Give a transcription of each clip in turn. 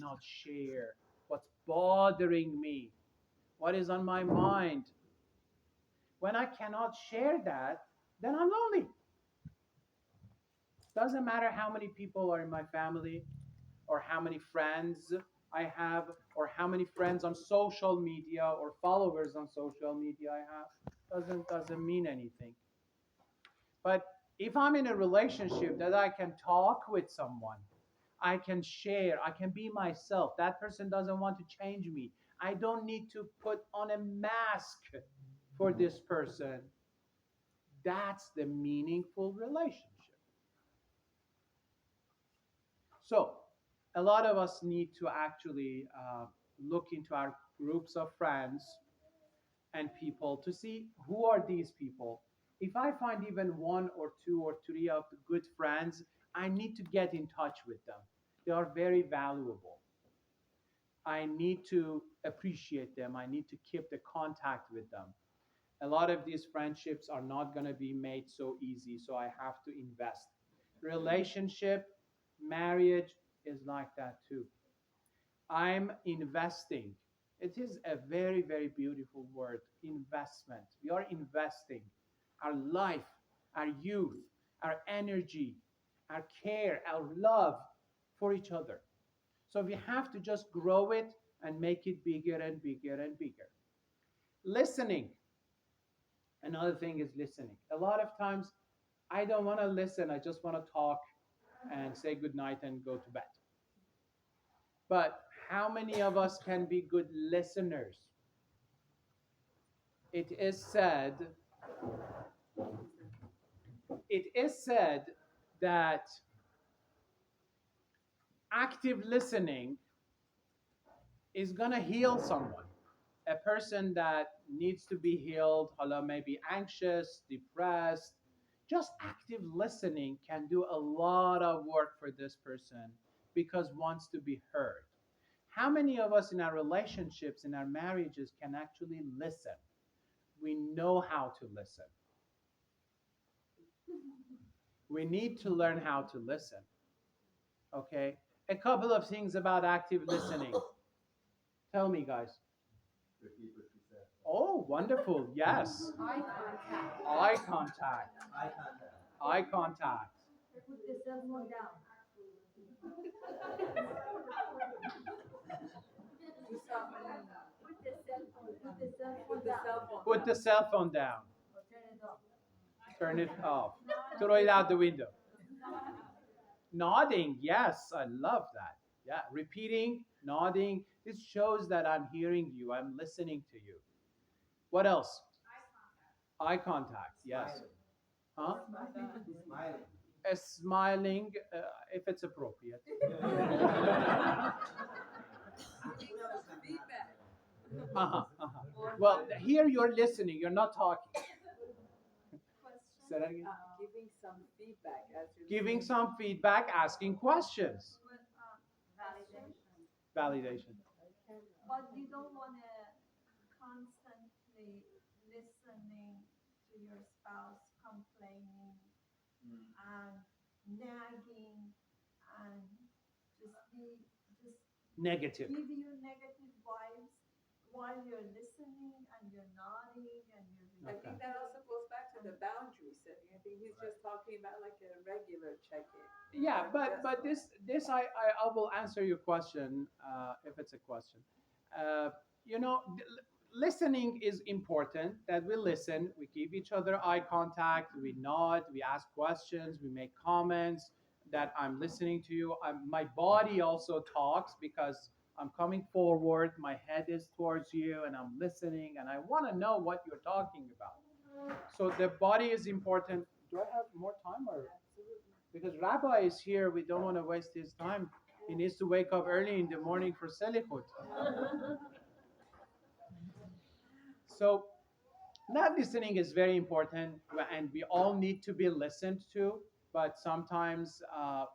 cannot share what's bothering me, what is on my mind. When I cannot share that, then I'm lonely. Doesn't matter how many people are in my family, or how many friends I have, or how many friends on social media or followers on social media I have. Doesn't mean anything. But if I'm in a relationship that I can talk with someone, I can share, I can be myself. That person doesn't want to change me. I don't need to put on a mask for this person. That's the meaningful relationship. So, a lot of us need to actually look into our groups of friends and people to see who are these people. If I find even one or two or three of the good friends, I need to get in touch with them. They are very valuable. I need to appreciate them. I need to keep the contact with them. A lot of these friendships are not going to be made so easy, so I have to invest. Relationship, marriage is like that too. I'm investing. It is a very, very beautiful word, investment. We are investing our life, our youth, our energy, our care, our love for each other. So we have to just grow it and make it bigger and bigger and bigger. Listening. Another thing is listening. A lot of times I don't want to listen, I just want to talk and say good night and go to bed. But how many of us can be good listeners? It is said, it is said that active listening is going to heal someone. A person that needs to be healed, hello, maybe anxious, depressed, just active listening can do a lot of work for this person because wants to be heard. How many of us in our relationships, in our marriages, can actually listen? We know how to listen. We need to learn how to listen. Okay? A couple of things about active listening. Tell me, guys. Repeat what you said. Oh, wonderful. Yes. Eye contact. Eye contact. Eye contact. Eye contact. Put the cell phone down. Do something. Put the cell phone down. Put the cell phone down. Put the cell phone down. Or turn it off. Turn it off. Throw it out the window. Nodding. Yes, I love that. Yeah. Repeating, nodding. This shows that I'm hearing you. I'm listening to you. What else? Eye contact. Yes. Huh? Smiling. A smiling, if it's appropriate. Feedback. Uh-huh, uh-huh. Well, here you're listening. You're not talking. Say that again. Giving some feedback as you're Giving some feedback, asking questions. But validation. Validation. But you don't want to constantly listening to your spouse complaining and nagging and just Negative. give you negative vibes while you're listening and you're nodding and you're I Okay. think that also goes back to the boundary setting. I think he's just talking about like a regular check-in. Yeah, Just but this I will answer your question if it's a question. Uh, listening is important. That we listen, we give each other eye contact, we nod, we ask questions, we make comments. That I'm listening to you. My body also talks because I'm coming forward. My head is towards you, and I'm listening, and I want to know what you're talking about. So the body is important. Do I have more time or? Because Rabbi is here, we don't want to waste his time. He needs to wake up early in the morning for Selichut. So that listening is very important, and we all need to be listened to. But sometimes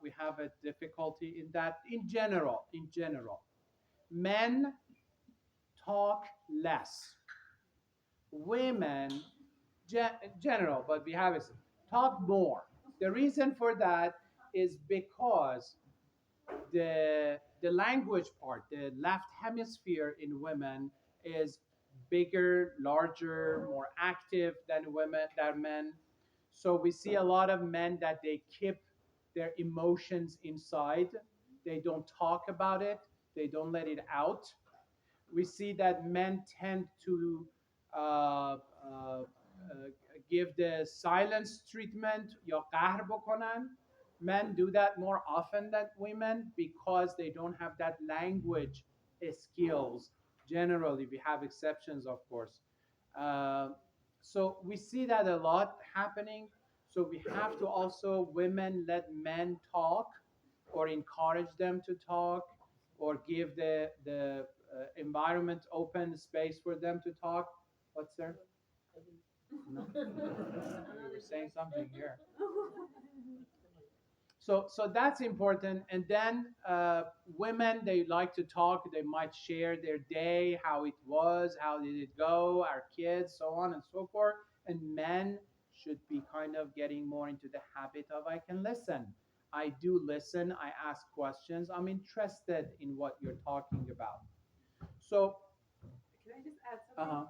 we have a difficulty in that. In general, men talk less. Women, general, but we have it talk more. The reason for that is because the language part, the left hemisphere in women is bigger, larger, more active than men. So we see a lot of men that they keep their emotions inside. They don't talk about it. They don't let it out. We see that men tend to give the silence treatment یا قهر بکنن. Men do that more often than women because they don't have that language skills. Generally, we have exceptions, of course. Uh, so we see that a lot happening. So we have to also women let men talk or encourage them to talk or give the environment open space for them to talk. What's there? No, you were saying something here. So that's important. And then women, they like to talk. They might share their day, how it was, how did it go, our kids, so on and so forth. And men should be kind of getting more into the habit of I can listen. I do listen. I ask questions. I'm interested in what you're talking about. So, Can I just add uh something? huh.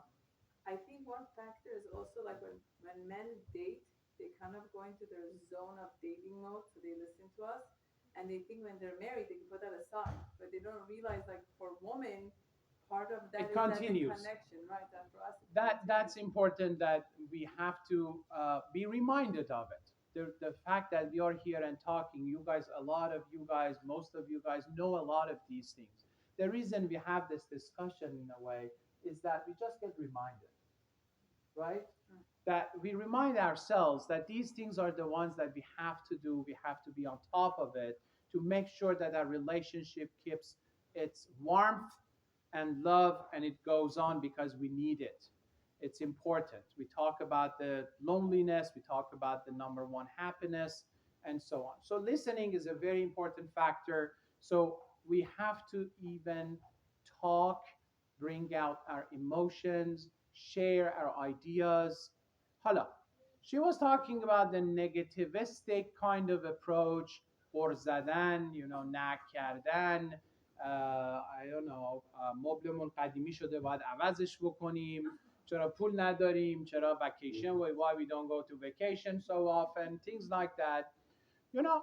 I think one factor is also like when men date, they kind of go into their zone of dating mode, so they listen to us, and they think when they're married they can put that aside, but they don't realize like for women, part of that It is that the continues. connection, right? That for us it That's continues. important that we have to be reminded of it. The fact that we are here and talking, you guys, a lot of you guys, most of you guys know a lot of these things. The reason we have this discussion in a way is that we just get reminded, right? Mm. That we remind ourselves that these things are the ones that we have to do. We have to be on top of it to make sure that our relationship keeps its warmth and love and it goes on because we need it. It's important. We talk about the loneliness, we talk about the number one happiness, and so on. So, listening is a very important factor. So, we have to even talk, bring out our emotions, share our ideas. Hala. She was talking about the negativistic kind of approach, or zadan, nak kardan, I don't know, مبلمون قدیمی شده باید عوضش بکنیم. چرا پول نداریم؟ چرا vacation? Why we don't go to vacation so often? Things like that. You know,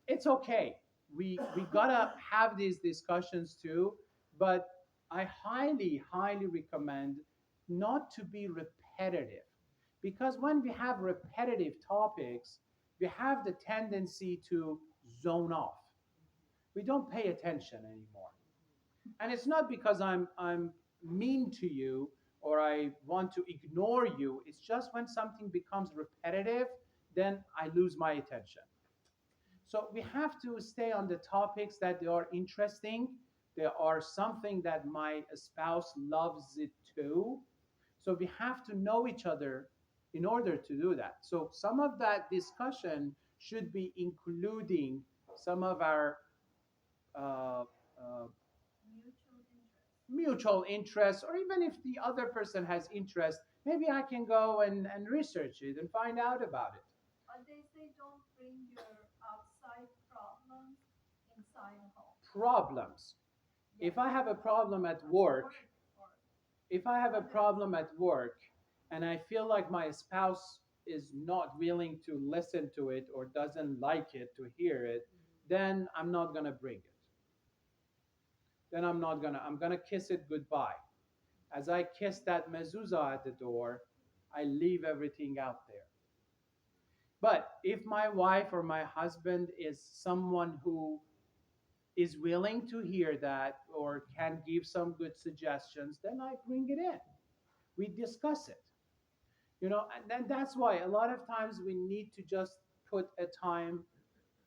it's okay. We gotta have these discussions too, but I highly recommend not to be repetitive because when we have repetitive topics, we have the tendency to zone off. We don't pay attention anymore. And it's not because I'm mean to you or I want to ignore you. It's just when something becomes repetitive, then I lose my attention. So we have to stay on the topics that they are interesting. There are something that my spouse loves it too. So we have to know each other in order to do that. So some of that discussion should be including some of our uh, uh, Mutual interest. mutual interests, or even if the other person has interest, maybe I can go and research it and find out about it. But they say don't bring your outside problems inside home. Problems. Yes. If I have a problem at Work work, or if I have a others. problem at work and I feel like my spouse is not willing to listen to it or doesn't like it to hear it, then I'm not going to bring it. Then I'm going to kiss it goodbye. As I kiss that mezuzah at the door, I leave everything out there. But if my wife or my husband is someone who is willing to hear that or can give some good suggestions, then I bring it in. We discuss it. And then that's why a lot of times we need to just put a time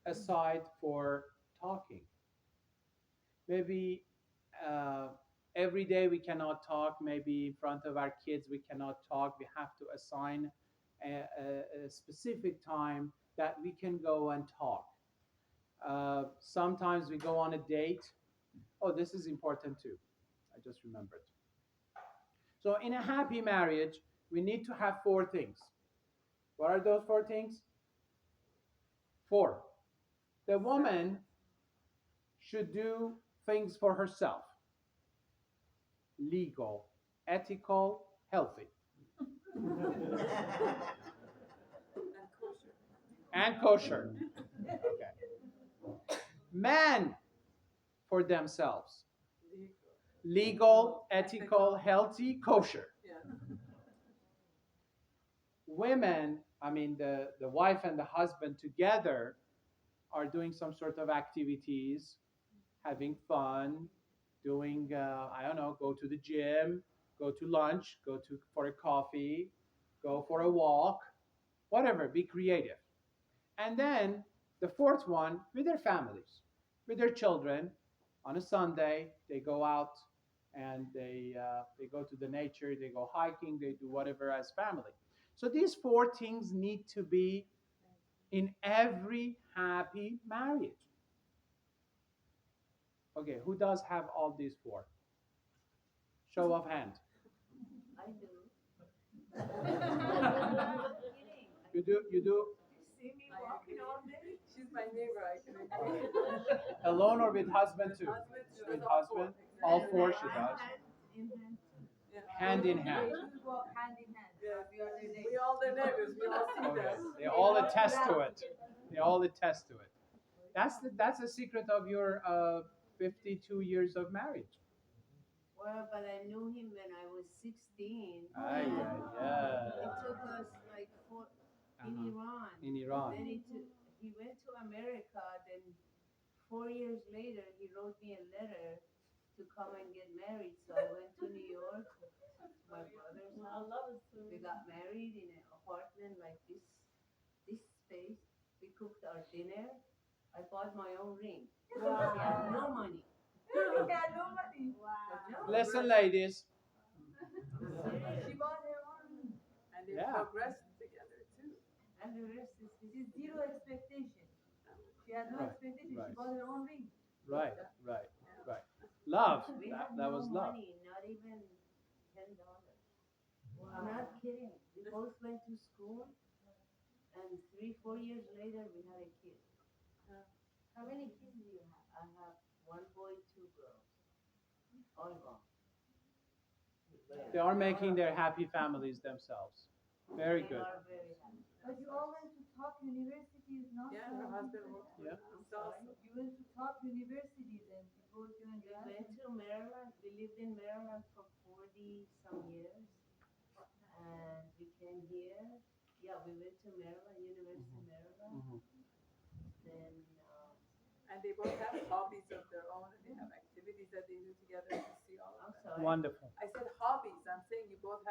aside for talking. Maybe uh, every day we cannot talk. Maybe in front of our kids we cannot talk. We have to assign a specific time that we can go and talk. Sometimes we go on a date. Oh, this is important too. I just remembered. So, in a happy marriage, we need to have four things. What are those four things? Four. The woman should do things for herself, legal, ethical, healthy, And kosher. and kosher. Okay. Men for themselves, Legal. legal, ethical, healthy, kosher. Yeah. Women, I mean, the wife and the husband together are doing some sort of activities, having fun, doing, I don't know, go to the gym, go to lunch, go to for a coffee, go for a walk, whatever, be creative. And then the fourth one with their families, with their children. On a Sunday, they go out and they go to the nature, they go hiking, they do whatever as family. So these four things need to be in every happy marriage. Okay, who does have all these four? Show of hand. I do. I'm kidding. You do, you do. You see me I walking agree. all day? She's my neighbor, I can Okay. agree. Alone or with husband too? Husband, she With does all husband, four. all Exactly. four she And does. hand in hand too. Yeah. Hand in hand. We walk hand in hand. Yeah. We are their We all the neighbors, we all see Okay. that. They all attest to it. They all attest to it. That's the secret of your 52 years of marriage. Well, but I knew him when I was 16. Ay, and ay, ay. It took us like four in Uh-huh. Iran. In Iran. Then he went to America. Then 4 years later, he wrote me a letter to come and get married. So I went to New York to my brother's I house. love it. So We got married in an apartment like this space. We cooked our dinner. I bought my own ring. Wow. He had no money. You got no money. No. Listen, ladies. She bought her own. And they Yeah. progressed together too. And the rest is She's zero expectation. She had no Right, expectation. right. She bought her own ring. Right, right, right. Love. We That, had that no was love. money, not even $10. I'm not kidding. We both went to school, and 3, 4 years later, we had a kid. How many kids do you have? I have one boy, two girls, all gone. They are making their happy families themselves. Very They good. are very happy. But you all went to top universities, not Yeah, so. her husband worked Yeah. with salsa. You went to top universities and both you and We your went husband. to Maryland. We lived in Maryland for 40 some years, and we came here. Yeah, we went to Maryland, University of Maryland. Mhm. Then And they both have hobbies of their own and they have activities that they do together to see all I'm of that. sorry. Wonderful. I said hobbies, I'm saying you both have